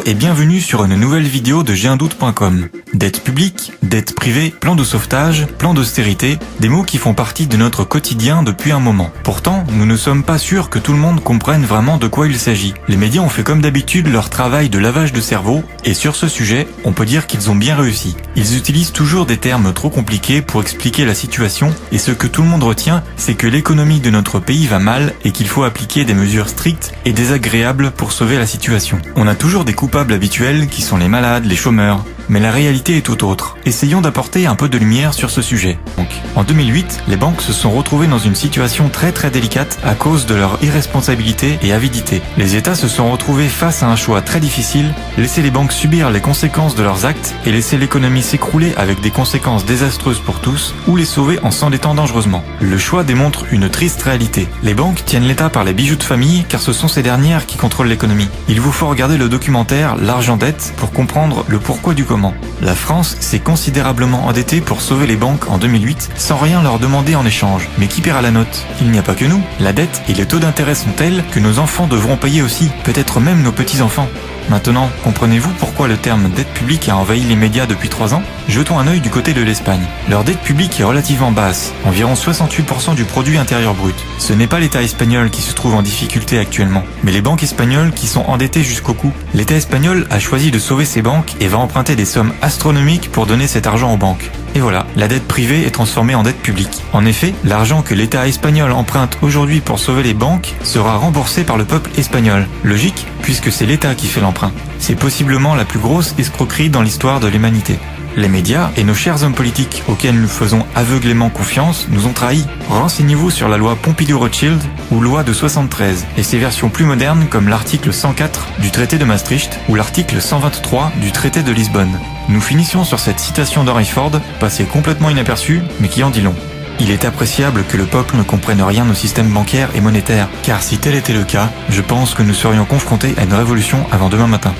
et bienvenue sur une nouvelle vidéo de J'ai-un-doute.com. Dette publique, dette privée, plan de sauvetage, plan d'austérité, des mots qui font partie de notre quotidien depuis un moment. Pourtant, nous ne sommes pas sûrs que tout le monde comprenne vraiment de quoi il s'agit. Les médias ont fait comme d'habitude leur travail de lavage de cerveau, et sur ce sujet, on peut dire qu'ils ont bien réussi. Ils utilisent toujours des termes trop compliqués pour expliquer la situation, et ce que tout le monde retient, c'est que l'économie de notre pays va mal et qu'il faut appliquer des mesures strictes et désagréables pour sauver la situation. On a toujours des coupables habituels qui sont les malades, les chômeurs. Mais la réalité est tout autre. Essayons d'apporter un peu de lumière sur ce sujet. Donc, en 2008, les banques se sont retrouvées dans une situation très délicate à cause de leur irresponsabilité et avidité. Les États se sont retrouvés face à un choix très difficile, laisser les banques subir les conséquences de leurs actes et laisser l'économie s'écrouler avec des conséquences désastreuses pour tous, ou les sauver en s'endettant dangereusement. Le choix démontre une triste réalité. Les banques tiennent l'État par les bijoux de famille car ce sont ces dernières qui contrôlent l'économie. Il vous faut regarder le documentaire L'argent dette pour comprendre le pourquoi du comment. La France s'est considérablement endettée pour sauver les banques en 2008 sans rien leur demander en échange. Mais qui paiera la note? Il n'y a pas que nous. La dette et les taux d'intérêt sont tels que nos enfants devront payer aussi, peut-être même nos petits-enfants. Maintenant, comprenez-vous pourquoi le terme dette publique a envahi les médias depuis 3 ans? Jetons un œil du côté de l'Espagne. Leur dette publique est relativement basse, environ 68% du produit intérieur brut. Ce n'est pas l'État espagnol qui se trouve en difficulté actuellement, mais les banques espagnoles qui sont endettées jusqu'au cou. L'État espagnol a choisi de sauver ses banques et va emprunter des sommes astronomiques pour donner cet argent aux banques. Et voilà, la dette privée est transformée en dette publique. En effet, l'argent que l'État espagnol emprunte aujourd'hui pour sauver les banques sera remboursé par le peuple espagnol. Logique, puisque c'est l'État qui fait l'emprunt. C'est possiblement la plus grosse escroquerie dans l'histoire de l'humanité. Les médias et nos chers hommes politiques auxquels nous faisons aveuglément confiance nous ont trahis. Renseignez-vous sur la loi Pompidou-Rothschild ou loi de 73 et ses versions plus modernes comme l'article 104 du traité de Maastricht ou l'article 123 du traité de Lisbonne. Nous finissions sur cette citation d'Henry Ford, passée complètement inaperçue, mais qui en dit long. Il est appréciable que le peuple ne comprenne rien au système bancaire et monétaire, car si tel était le cas, je pense que nous serions confrontés à une révolution avant demain matin.